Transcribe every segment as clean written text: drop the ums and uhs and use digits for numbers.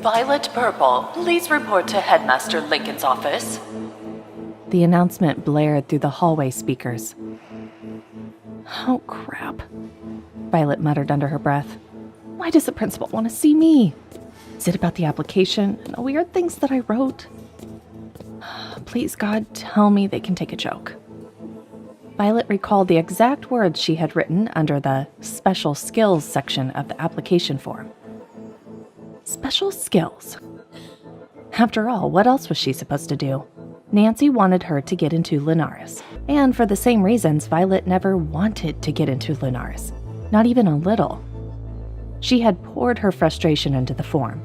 Violet Purple, please report to Headmaster Lincoln's office. The announcement blared through the hallway speakers. Oh, crap, Violet muttered under her breath. Why does the principal want to see me? Is it about the application and the weird things that I wrote? Please, God, tell me they can take a joke. Violet recalled the exact words she had written under the special skills section of the application form. Special skills. After all, what else was she supposed to do? Nancy wanted her to get into Lunaris, and for the same reasons, Violet never wanted to get into Lunaris, not even a little. She had poured her frustration into the form,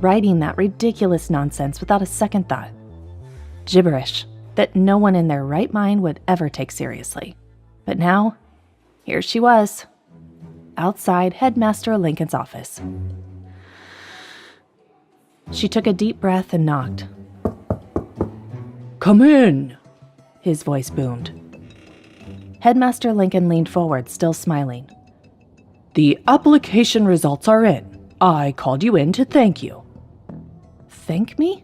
writing that ridiculous nonsense without a second thought. Gibberish that no one in their right mind would ever take seriously. But now, here she was, outside Headmaster Lincoln's office. She took a deep breath and knocked. "Come in," his voice boomed. Headmaster Lincoln leaned forward, still smiling. "The application results are in. I called you in to thank you." Thank me?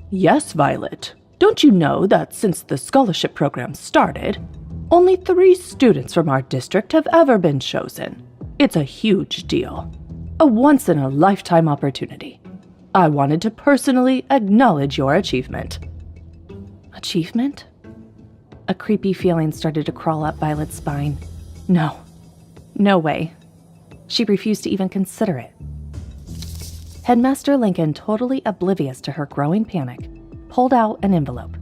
Yes, Violet. Don't you know that since the scholarship program started, only 3 students from our district have ever been chosen? It's a huge deal. A once-in-a-lifetime opportunity. I wanted to personally acknowledge your achievement. Achievement? A creepy feeling started to crawl up Violet's spine. No way. She refused to even consider it. Headmaster Lincoln, totally oblivious to her growing panic, pulled out an envelope.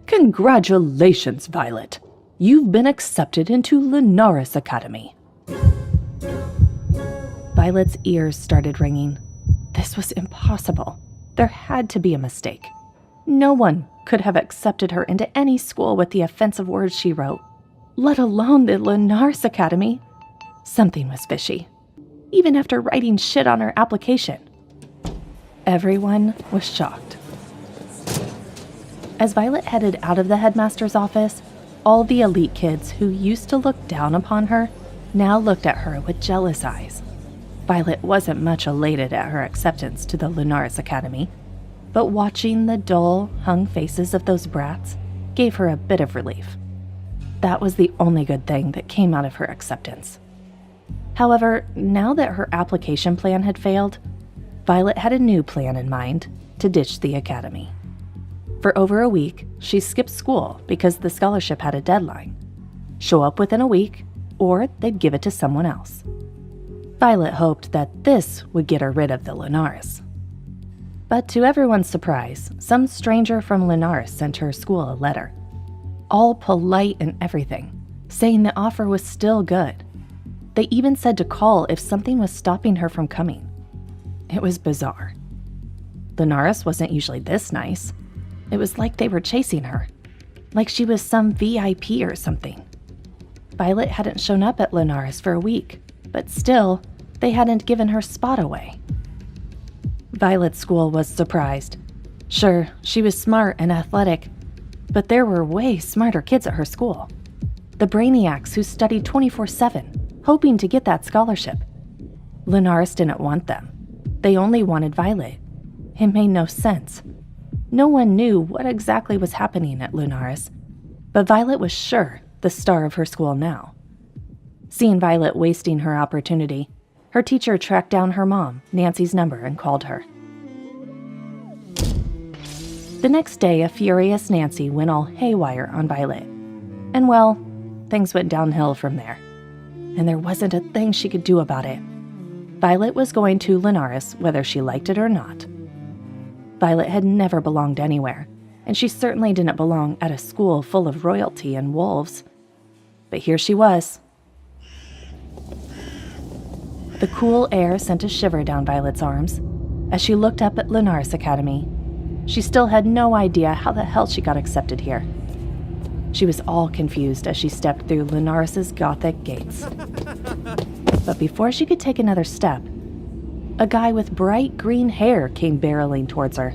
Congratulations, Violet. You've been accepted into Lunaris Academy. Violet's ears started ringing. This was impossible. There had to be a mistake. No one could have accepted her into any school with the offensive words she wrote, let alone the Lunaris Academy. Something was fishy, even after writing shit on her application. Everyone was shocked. As Violet headed out of the headmaster's office, all the elite kids who used to look down upon her now looked at her with jealous eyes. Violet wasn't much elated at her acceptance to the Lunaris Academy, but watching the dull, hung faces of those brats gave her a bit of relief. That was the only good thing that came out of her acceptance. However, now that her application plan had failed, Violet had a new plan in mind to ditch the academy. For over a week, she skipped school because the scholarship had a deadline. Show up within a week, or they'd give it to someone else. Violet hoped that this would get her rid of the Lunaris. But to everyone's surprise, some stranger from Lunaris sent her school a letter, all polite and everything, saying the offer was still good. They even said to call if something was stopping her from coming. It was bizarre. Lunaris wasn't usually this nice. It was like they were chasing her, like she was some VIP or something. Violet hadn't shown up at Lunaris for a week, but still, they hadn't given her spot away. Violet's school was surprised. Sure, she was smart and athletic, but there were way smarter kids at her school. The brainiacs who studied 24/7, hoping to get that scholarship. Lunaris didn't want them. They only wanted Violet. It made no sense. No one knew what exactly was happening at Lunaris, but Violet was sure the star of her school now. Seeing Violet wasting her opportunity, her teacher tracked down her mom, Nancy's number, and called her. The next day, a furious Nancy went all haywire on Violet. And well, things went downhill from there. And there wasn't a thing she could do about it. Violet was going to Lunaris whether she liked it or not. Violet had never belonged anywhere, and she certainly didn't belong at a school full of royalty and wolves. But here she was. The cool air sent a shiver down Violet's arms. As she looked up at Lunaris Academy, she still had no idea how the hell she got accepted here. She was all confused as she stepped through Lunaris's gothic gates. But before she could take another step, a guy with bright green hair came barreling towards her,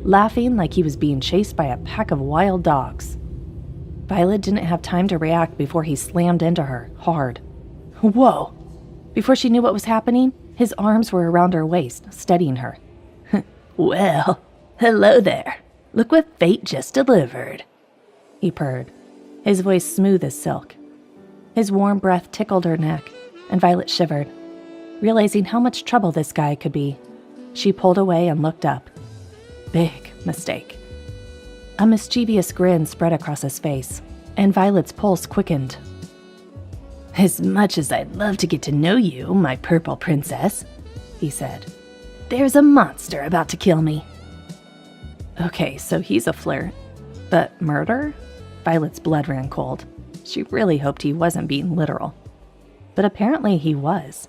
laughing like he was being chased by a pack of wild dogs. Violet didn't have time to react before he slammed into her, hard. Whoa! Before she knew what was happening, his arms were around her waist, steadying her. Well, hello there. Look what fate just delivered, he purred, his voice smooth as silk. His warm breath tickled her neck, and Violet shivered. Realizing how much trouble this guy could be, she pulled away and looked up. Big mistake. A mischievous grin spread across his face, and Violet's pulse quickened. As much as I'd love to get to know you, my purple princess, he said, there's a monster about to kill me. Okay, so he's a flirt. But murder? Violet's blood ran cold. She really hoped he wasn't being literal. But apparently he was.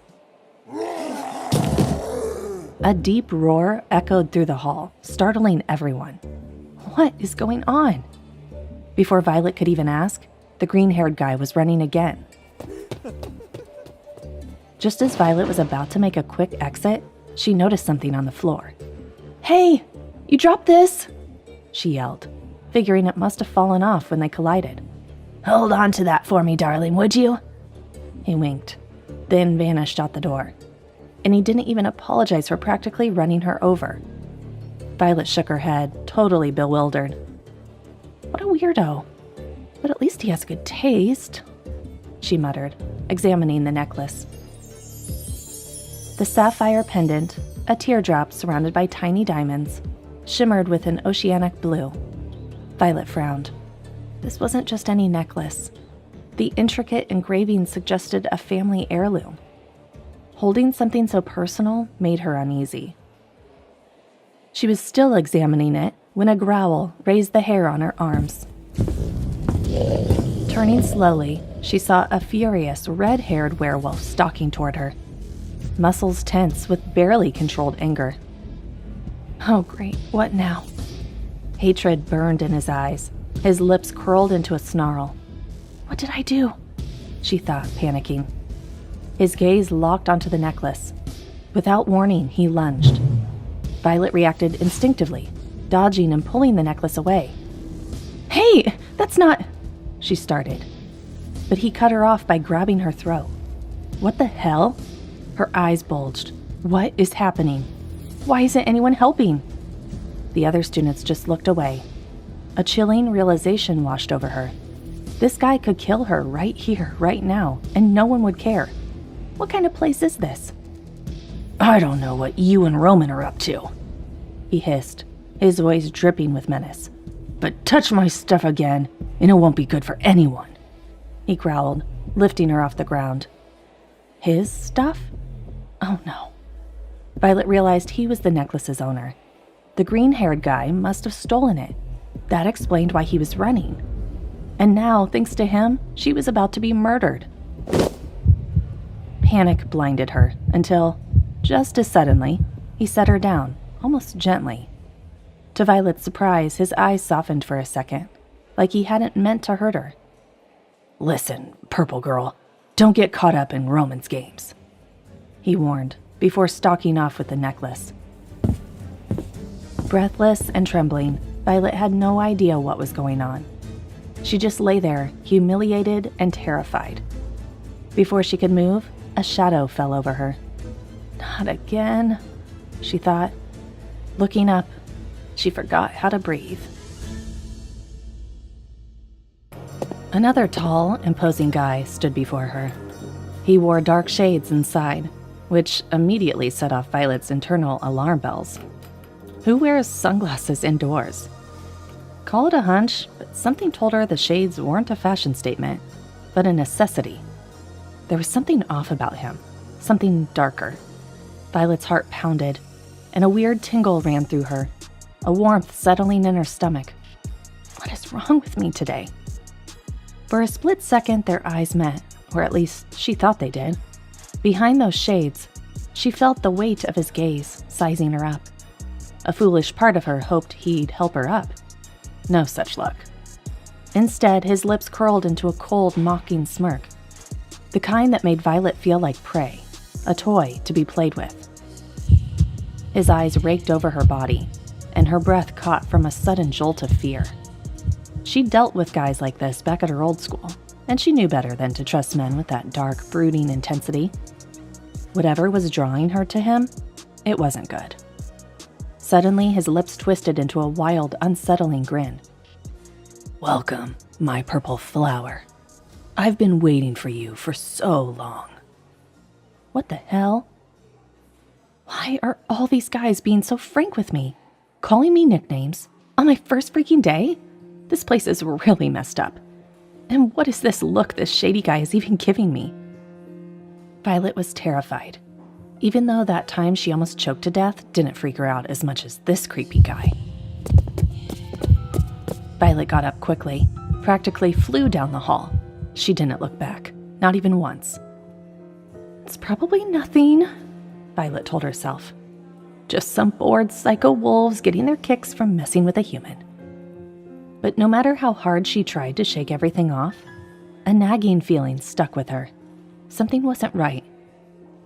A deep roar echoed through the hall, startling everyone. What is going on? Before Violet could even ask, the green-haired guy was running again. Just as Violet was about to make a quick exit, she noticed something on the floor. Hey, you dropped this, she yelled, figuring it must have fallen off when they collided. Hold on to that for me, darling, would you? He winked, then vanished out the door. And he didn't even apologize for practically running her over. Violet shook her head, totally bewildered. What a weirdo. But at least he has good taste, she muttered, examining the necklace. The sapphire pendant, a teardrop surrounded by tiny diamonds, shimmered with an oceanic blue. Violet frowned. This wasn't just any necklace. The intricate engraving suggested a family heirloom. Holding something so personal made her uneasy. She was still examining it when a growl raised the hair on her arms. Turning slowly, she saw a furious, red-haired werewolf stalking toward her, muscles tense with barely controlled anger. Oh great, what now? Hatred burned in his eyes, his lips curled into a snarl. What did I do? She thought, panicking. His gaze locked onto the necklace. Without warning, he lunged. Violet reacted instinctively, dodging and pulling the necklace away. Hey, that's not... she started. But he cut her off by grabbing her throat. What the hell? Her eyes bulged. What is happening? Why isn't anyone helping? The other students just looked away. A chilling realization washed over her. This guy could kill her right here, right now, and no one would care. What kind of place is this? I don't know what you and Roman are up to, he hissed, his voice dripping with menace. But touch my stuff again, and it won't be good for anyone, he growled, lifting her off the ground. His stuff? Oh no. Violet realized he was the necklace's owner. The green-haired guy must have stolen it. That explained why he was running. And now, thanks to him, she was about to be murdered. Panic blinded her until, just as suddenly, he set her down, almost gently. To Violet's surprise, his eyes softened for a second, like he hadn't meant to hurt her. Listen, purple girl, don't get caught up in Roman's games, he warned, before stalking off with the necklace. Breathless and trembling, Violet had no idea what was going on. She just lay there, humiliated and terrified. Before she could move, a shadow fell over her. Not again, she thought. Looking up, she forgot how to breathe. Another tall, imposing guy stood before her. He wore dark shades inside, which immediately set off Violet's internal alarm bells. Who wears sunglasses indoors? Call it a hunch, but something told her the shades weren't a fashion statement, but a necessity. There was something off about him, something darker. Violet's heart pounded, and a weird tingle ran through her, a warmth settling in her stomach. What is wrong with me today? For a split second, their eyes met, or at least she thought they did. Behind those shades, she felt the weight of his gaze, sizing her up. A foolish part of her hoped he'd help her up. No such luck. Instead, his lips curled into a cold, mocking smirk. The kind that made Violet feel like prey, a toy to be played with. His eyes raked over her body, and her breath caught from a sudden jolt of fear. She'd dealt with guys like this back at her old school, and she knew better than to trust men with that dark, brooding intensity. Whatever was drawing her to him, it wasn't good. Suddenly, his lips twisted into a wild, unsettling grin. "Welcome, my purple flower. I've been waiting for you for so long." What the hell? Why are all these guys being so frank with me? Calling me nicknames on my first freaking day? This place is really messed up. And what is this look this shady guy is even giving me? Violet was terrified, even though that time she almost choked to death didn't freak her out as much as this creepy guy. Violet got up quickly, practically flew down the hall. She didn't look back, not even once. "It's probably nothing," Violet told herself. "Just some bored psycho wolves getting their kicks from messing with a human." But no matter how hard she tried to shake everything off, a nagging feeling stuck with her. Something wasn't right.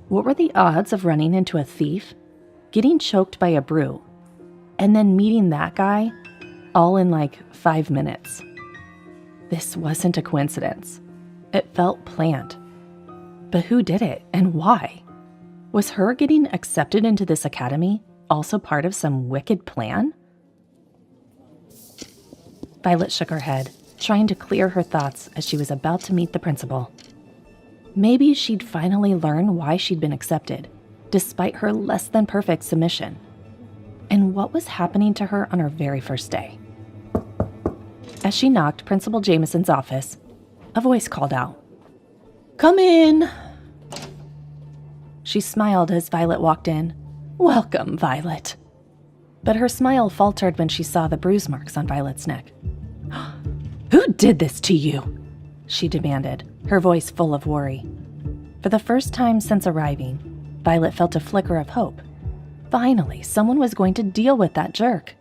What were the odds of running into a thief, getting choked by a brew, and then meeting that guy all in like 5 minutes? This wasn't a coincidence. It felt planned. But who did it and why? Was her getting accepted into this academy also part of some wicked plan? Violet shook her head, trying to clear her thoughts as she was about to meet the principal. Maybe she'd finally learn why she'd been accepted, despite her less-than-perfect submission. And what was happening to her on her very first day? As she knocked Principal Jameson's office, a voice called out, "Come in." She smiled as Violet walked in. "Welcome, Violet." But her smile faltered when she saw the bruise marks on Violet's neck. "Who did this to you?" she demanded, her voice full of worry. For the first time since arriving, Violet felt a flicker of hope. Finally, someone was going to deal with that jerk.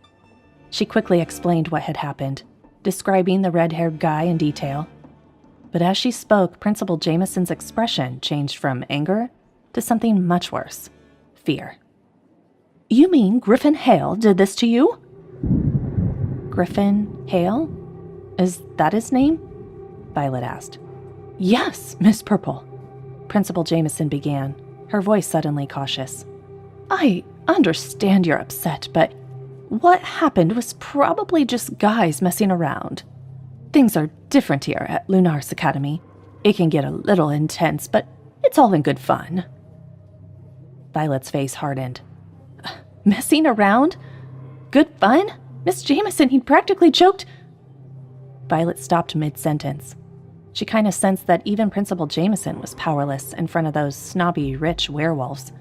She quickly explained what had happened, describing the red-haired guy in detail. But as she spoke, Principal Jameson's expression changed from anger to something much worse, fear. "You mean Griffin Hale did this to you?" "Griffin Hale? Is that his name?" Violet asked. "Yes, Miss Purple," Principal Jameson began, her voice suddenly cautious. "I understand you're upset, but what happened was probably just guys messing around. Things are different here at Lunaris Academy. It can get a little intense, but it's all in good fun." Violet's face hardened. "Messing around? Good fun? Miss Jameson, he practically choked—" Violet stopped mid-sentence. She kind of sensed that even Principal Jameson was powerless in front of those snobby, rich werewolves.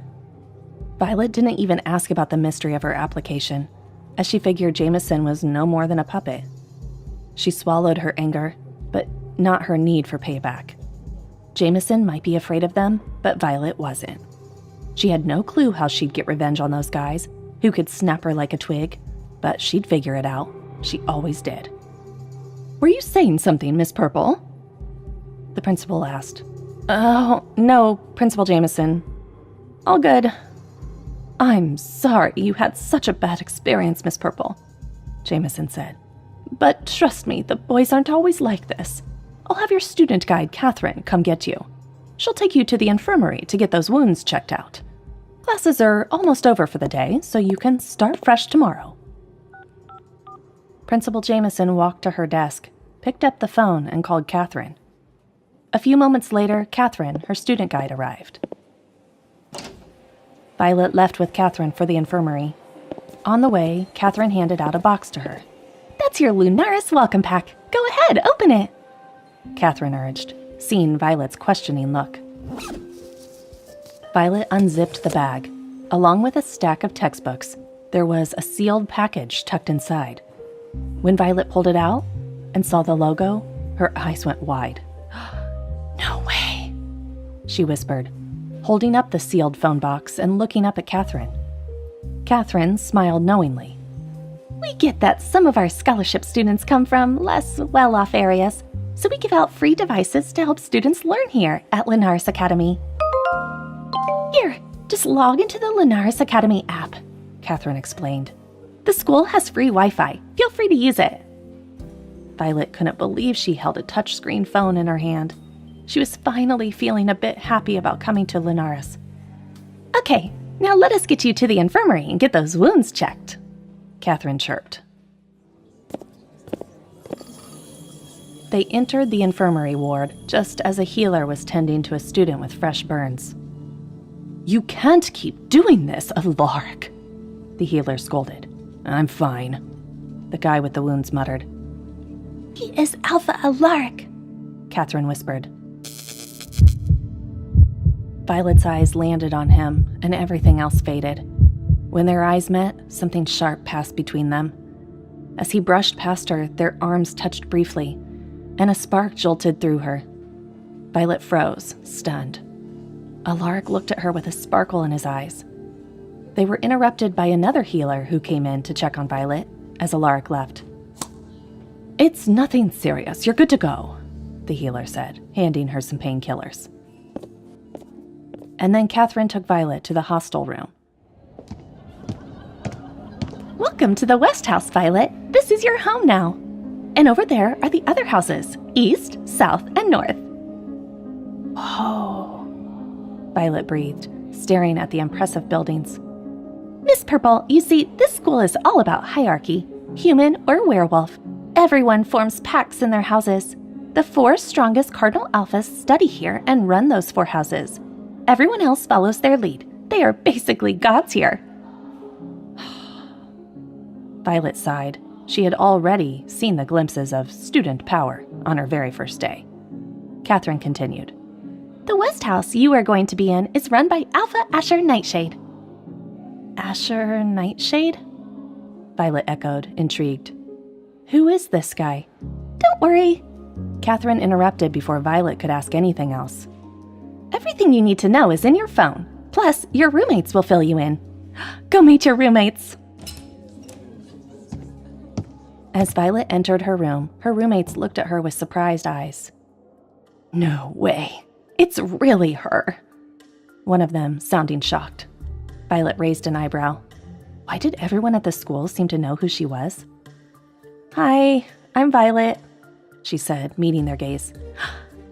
Violet didn't even ask about the mystery of her application, as she figured Jameson was no more than a puppet. She swallowed her anger, but not her need for payback. Jameson might be afraid of them, but Violet wasn't. She had no clue how she'd get revenge on those guys, who could snap her like a twig, but she'd figure it out. She always did. "Were you saying something, Miss Purple?" the principal asked. "Oh, no, Principal Jameson. All good." "I'm sorry you had such a bad experience, Miss Purple," Jameson said. "But trust me, the boys aren't always like this. I'll have your student guide, Catherine, come get you. She'll take you to the infirmary to get those wounds checked out. Classes are almost over for the day, so you can start fresh tomorrow." Principal Jameson walked to her desk, picked up the phone, and called Catherine. A few moments later, Catherine, her student guide, arrived. Violet left with Catherine for the infirmary. On the way, Catherine handed out a box to her. "That's your Lunaris welcome pack. Go ahead, open it," Catherine urged, seeing Violet's questioning look. Violet unzipped the bag. Along with a stack of textbooks, there was a sealed package tucked inside. When Violet pulled it out and saw the logo, her eyes went wide. "No way," she whispered, holding up the sealed phone box and looking up at Catherine. Catherine smiled knowingly. "We get that some of our scholarship students come from less well-off areas, so we give out free devices to help students learn here at Lunaris Academy. Here, just log into the Lunaris Academy app," Catherine explained. "The school has free Wi-Fi. Feel free to use it." Violet couldn't believe she held a touchscreen phone in her hand. She was finally feeling a bit happy about coming to Lunaris. "Okay, Now let us get you to the infirmary and get those wounds checked, Catherine chirped. They entered the infirmary ward just as a healer was tending to a student with fresh burns. You can't keep doing this, Alaric, the healer scolded. I'm fine, the guy with the wounds muttered. He is Alpha Alaric, Catherine whispered. Violet's eyes landed on him, and everything else faded. When their eyes met, something sharp passed between them. As he brushed past her, their arms touched briefly, and a spark jolted through her. Violet froze, stunned. Alaric looked at her with a sparkle in his eyes. They were interrupted by another healer who came in to check on Violet as Alaric left. It's nothing serious. You're good to go, the healer said, handing her some painkillers. And then Catherine took Violet to the hostel room. Welcome to the West House, Violet. This is your home now. And over there are the other houses, east, south, and north. Whoa, Violet breathed, staring at the impressive buildings. Miss Purple, you see, this school is all about hierarchy. Human or werewolf. Everyone forms packs in their houses. The 4 strongest cardinal alphas study here and run those 4 houses. Everyone else follows their lead. They are basically gods here. Violet sighed. She had already seen the glimpses of student power on her very first day. Catherine continued. The West House you are going to be in is run by Alpha Asher Nightshade. Asher Nightshade? Violet echoed, intrigued. Who is this guy? Don't worry. Catherine interrupted before Violet could ask anything else. Everything you need to know is in your phone. Plus, your roommates will fill you in. Go meet your roommates. As Violet entered her room, her roommates looked at her with surprised eyes. No way. It's really her. One of them sounding shocked. Violet raised an eyebrow. Why did everyone at the school seem to know who she was? Hi, I'm Violet, she said, meeting their gaze.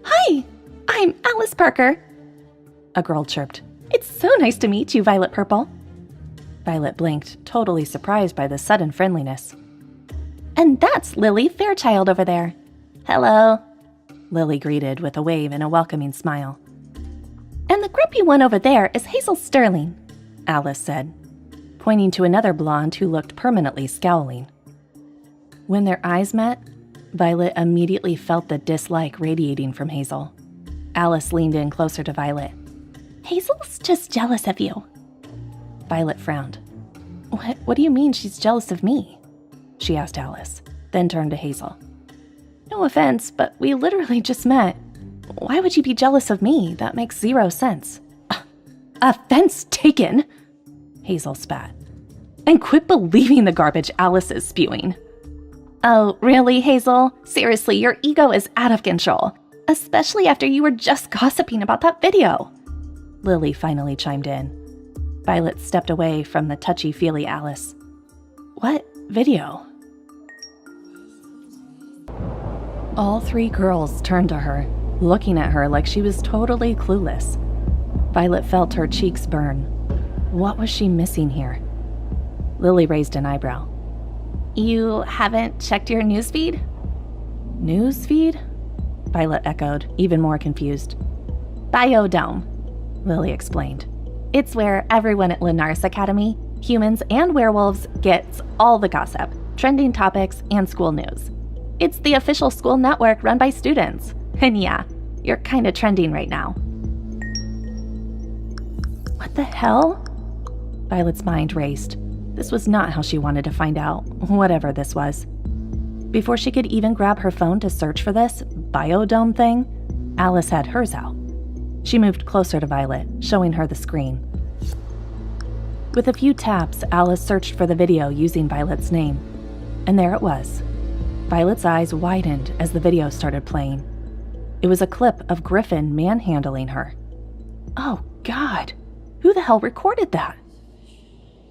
Hi, I'm Alice Parker. A girl chirped. It's so nice to meet you, Violet Purple. Violet blinked, totally surprised by the sudden friendliness. And that's Lily Fairchild over there. Hello, Lily greeted with a wave and a welcoming smile. And the grumpy one over there is Hazel Sterling, Alice said, pointing to another blonde who looked permanently scowling. When their eyes met, Violet immediately felt the dislike radiating from Hazel. Alice leaned in closer to Violet. Hazel's just jealous of you. Violet frowned. What do you mean she's jealous of me? She asked Alice, then turned to Hazel. No offense, but we literally just met. Why would you be jealous of me? That makes 0 sense. Offense taken, Hazel spat. And quit believing the garbage Alice is spewing. Oh, really, Hazel? Seriously, your ego is out of control, especially after you were just gossiping about that video. Lily finally chimed in. Violet stepped away from the touchy-feely Alice. What video? All 3 girls turned to her, looking at her like she was totally clueless. Violet felt her cheeks burn. What was she missing here? Lily raised an eyebrow. You haven't checked your newsfeed? Newsfeed? Violet echoed, even more confused. Biodome, Lily explained. It's where everyone at Lunaris Academy, humans and werewolves, gets all the gossip, trending topics, and school news. It's the official school network run by students. And yeah, you're kinda trending right now. What the hell? Violet's mind raced. This was not how she wanted to find out, whatever this was. Before she could even grab her phone to search for this biodome thing, Alice had hers out. She moved closer to Violet, showing her the screen. With a few taps, Alice searched for the video using Violet's name. And there it was. Violet's eyes widened as the video started playing. It was a clip of Griffin manhandling her. Oh, God. Who the hell recorded that?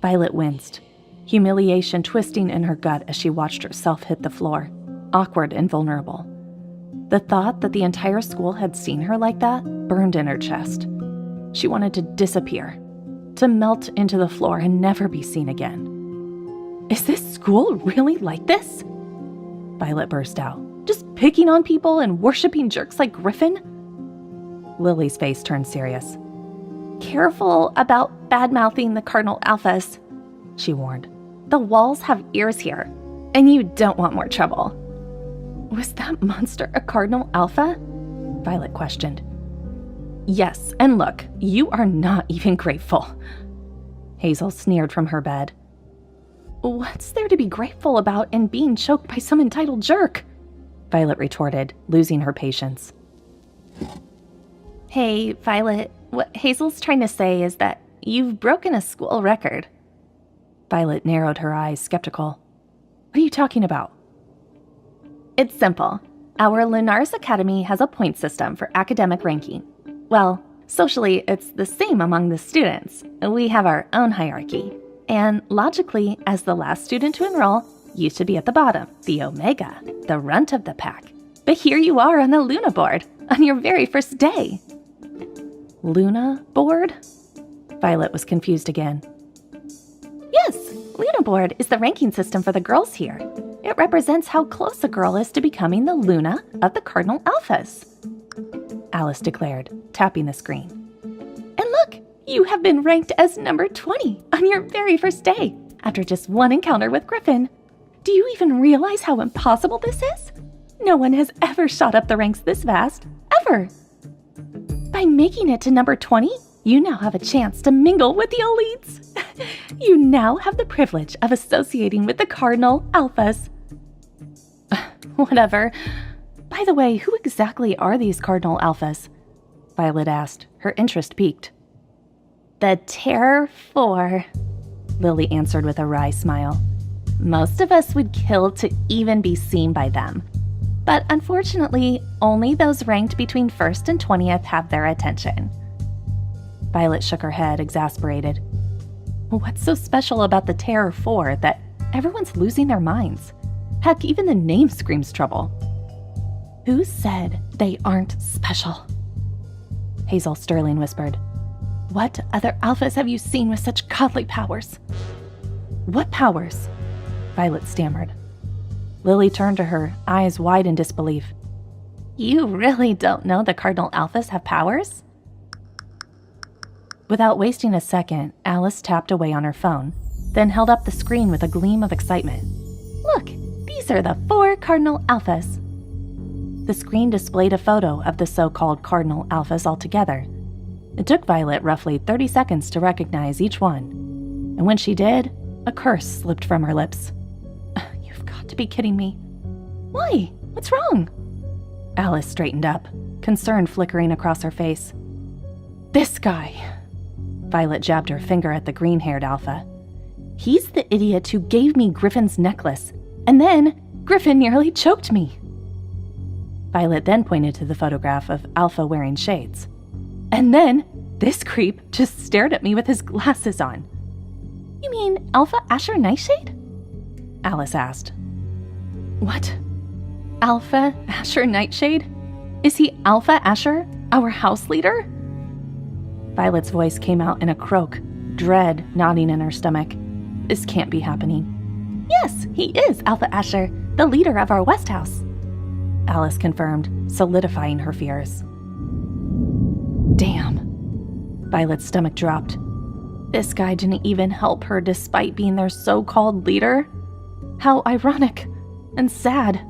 Violet winced, humiliation twisting in her gut as she watched herself hit the floor, awkward and vulnerable. The thought that the entire school had seen her like that burned in her chest. She wanted to disappear, to melt into the floor and never be seen again. Is this school really like this? Violet burst out. Just picking on people and worshiping jerks like Griffin? Lily's face turned serious. Careful about bad-mouthing the Cardinal Alphas, she warned. The walls have ears here, and you don't want more trouble. Was that monster a Cardinal Alpha? Violet questioned. Yes, and look, you are not even grateful. Hazel sneered from her bed. What's there to be grateful about in being choked by some entitled jerk? Violet retorted, losing her patience. Hey, Violet, what Hazel's trying to say is that you've broken a school record. Violet narrowed her eyes, skeptical. What are you talking about? It's simple. Our Lunaris Academy has a point system for academic ranking. Well, socially, it's the same among the students. We have our own hierarchy. And logically, as the last student to enroll, you should be at the bottom, the Omega, the runt of the pack. But here you are on the Luna board, on your very first day. Luna board? Violet was confused again. Yes, Luna board is the ranking system for the girls here. It represents how close a girl is to becoming the Luna of the Cardinal Alphas, Alice declared, tapping the screen. And look, you have been ranked as number 20 on your very first day, after just one encounter with Griffin. Do you even realize how impossible this is? No one has ever shot up the ranks this fast, ever. By making it to number 20, you now have a chance to mingle with the elites. You now have the privilege of associating with the Cardinal Alphas. Whatever. By the way, who exactly are these Cardinal Alphas? Violet asked, her interest piqued. The Terror 4, Lily answered with a wry smile. Most of us would kill to even be seen by them. But unfortunately, only those ranked between 1st and 20th have their attention. Violet shook her head, exasperated. What's so special about the Terror 4 that everyone's losing their minds? Heck, even the name screams trouble. Who said they aren't special? Hazel Sterling whispered. What other alphas have you seen with such godly powers? What powers? Violet stammered. Lily turned to her, eyes wide in disbelief. You really don't know the Cardinal Alphas have powers? Without wasting a second, Alice tapped away on her phone, then held up the screen with a gleam of excitement. Look, these are the 4 Cardinal Alphas. The screen displayed a photo of the so-called Cardinal Alphas altogether. It took Violet roughly 30 seconds to recognize each one, and when she did, a curse slipped from her lips. You've got to be kidding me. Why? What's wrong? Alice straightened up, concern flickering across her face. This guy. Violet jabbed her finger at the green-haired alpha. He's the idiot who gave me Griffin's necklace, and then Griffin nearly choked me. Violet then pointed to the photograph of Alpha wearing shades. And then this creep just stared at me with his glasses on. You mean Alpha Asher Nightshade? Alice asked. What? Alpha Asher Nightshade? Is he Alpha Asher, our house leader? Violet's voice came out in a croak, dread knotting in her stomach. This can't be happening. Yes, he is Alpha Asher, the leader of our West House, Alice confirmed, solidifying her fears. Damn. Violet's stomach dropped. This guy didn't even help her despite being their so-called leader? How ironic and sad.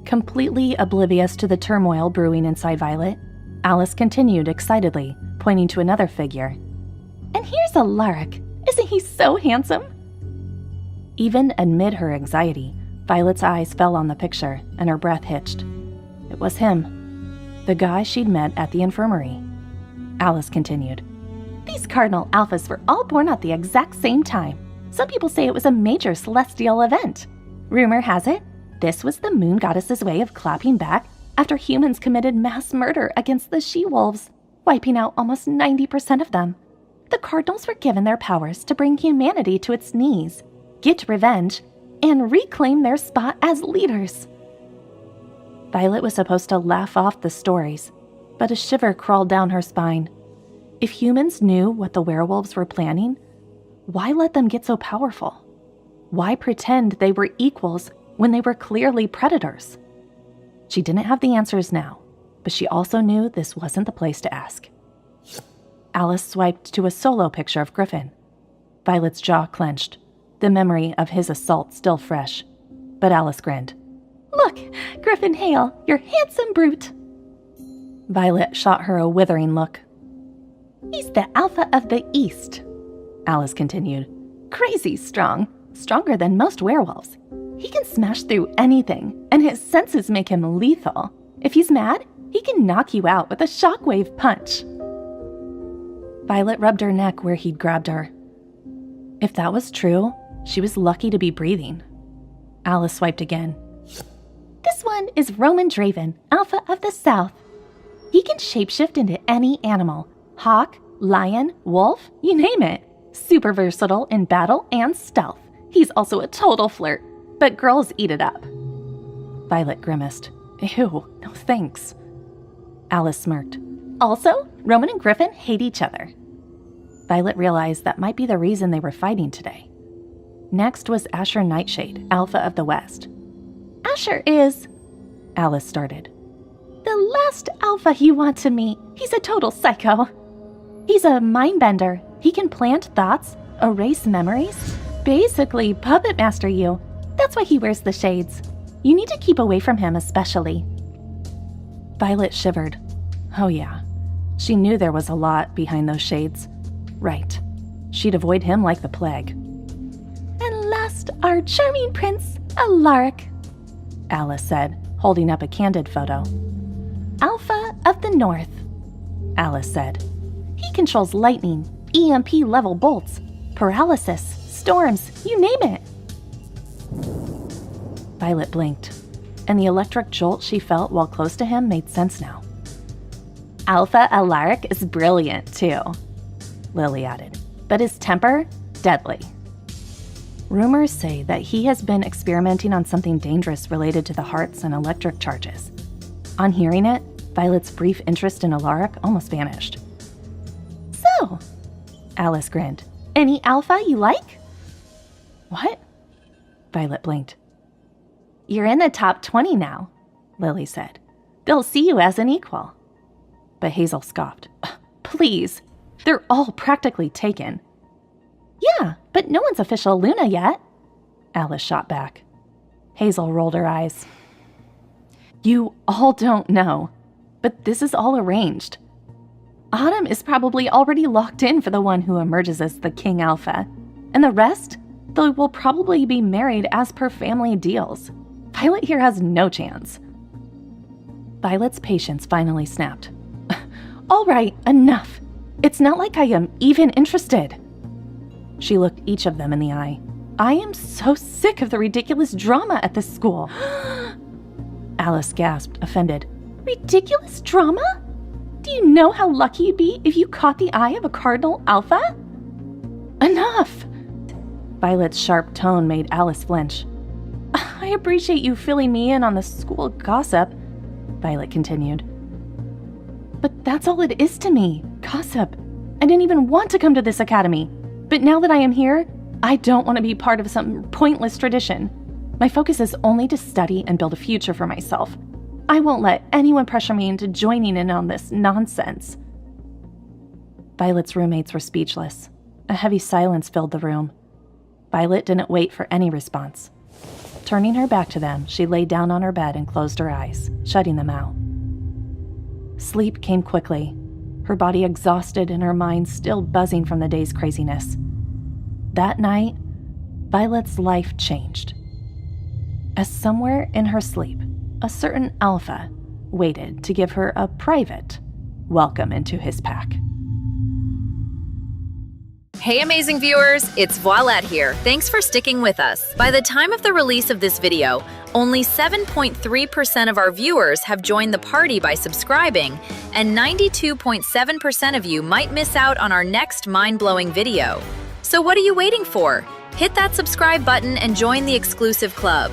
Completely oblivious to the turmoil brewing inside Violet, Alice continued excitedly, pointing to another figure. And here's Alaric. Isn't he so handsome? Even amid her anxiety, Violet's eyes fell on the picture, and her breath hitched. It was him, the guy she'd met at the infirmary. Alice continued. These Cardinal Alphas were all born at the exact same time. Some people say it was a major celestial event. Rumor has it, this was the moon goddess's way of clapping back after humans committed mass murder against the she-wolves, wiping out almost 90% of them. The Cardinals were given their powers to bring humanity to its knees, get revenge, and reclaim their spot as leaders. Violet was supposed to laugh off the stories, but a shiver crawled down her spine. If humans knew what the werewolves were planning, why let them get so powerful? Why pretend they were equals when they were clearly predators? She didn't have the answers now, but she also knew this wasn't the place to ask. Alice swiped to a solo picture of Griffin. Violet's jaw clenched, the memory of his assault still fresh. But Alice grinned. "Look, Griffin Hale, your handsome brute." Violet shot her a withering look. "He's the alpha of the East," Alice continued. "Crazy strong, stronger than most werewolves. He can smash through anything, and his senses make him lethal. If he's mad, he can knock you out with a shockwave punch." Violet rubbed her neck where he'd grabbed her. If that was true, she was lucky to be breathing. Alice swiped again. "This one is Roman Draven, alpha of the South. He can shapeshift into any animal. Hawk, lion, wolf, you name it. Super versatile in battle and stealth. He's also a total flirt, but girls eat it up." Violet grimaced. "Ew, no thanks." Alice smirked. "Also, Roman and Griffin hate each other." Violet realized that might be the reason they were fighting today. Next was Asher Nightshade, alpha of the West. "Asher is," Alice started, "the last alpha you want to meet. He's a total psycho. He's a mindbender. He can plant thoughts, erase memories, basically puppet master you. That's why he wears the shades. You need to keep away from him especially." Violet shivered. Oh yeah, she knew there was a lot behind those shades. Right. She'd avoid him like the plague. "And last, our charming prince, Alaric," Alice said, holding up a candid photo. "Alpha of the North," Alice said. "He controls lightning, EMP-level bolts, paralysis, storms, you name it." Violet blinked, and the electric jolt she felt while close to him made sense now. "Alpha Alaric is brilliant, too," Lily added, "but his temper, deadly." Rumors say that he has been experimenting on something dangerous related to the hearts and electric charges. On hearing it, Violet's brief interest in Alaric almost vanished. "So," Alice grinned, "any alpha you like?" "What?" Violet blinked. "You're in the top 20 now," Lily said. "They'll see you as an equal." But Hazel scoffed. "Please, they're all practically taken." "Yeah, but no one's official Luna yet," Alice shot back. Hazel rolled her eyes. "You all don't know, but this is all arranged. Autumn is probably already locked in for the one who emerges as the King Alpha, and the rest, they will probably be married as per family deals. Violet here has no chance." Violet's patience finally snapped. "All right, enough. It's not like I am even interested." She looked each of them in the eye. "I am so sick of the ridiculous drama at this school." Alice gasped, offended. "Ridiculous drama? Do you know how lucky you'd be if you caught the eye of a cardinal alpha?" "Enough!" Violet's sharp tone made Alice flinch. "I appreciate you filling me in on the school gossip," Violet continued. "But that's all it is to me, gossip. I didn't even want to come to this academy. But now that I am here, I don't want to be part of some pointless tradition. My focus is only to study and build a future for myself. I won't let anyone pressure me into joining in on this nonsense." Violet's roommates were speechless. A heavy silence filled the room. Violet didn't wait for any response. Turning her back to them, she lay down on her bed and closed her eyes, shutting them out. Sleep came quickly, her body exhausted and her mind still buzzing from the day's craziness. That night, Violet's life changed. As somewhere in her sleep, a certain alpha waited to give her a private welcome into his pack. Hey amazing viewers, it's Voilette here. Thanks for sticking with us. By the time of the release of this video, only 7.3% of our viewers have joined the party by subscribing, and 92.7% of you might miss out on our next mind-blowing video. So what are you waiting for? Hit that subscribe button and join the exclusive club.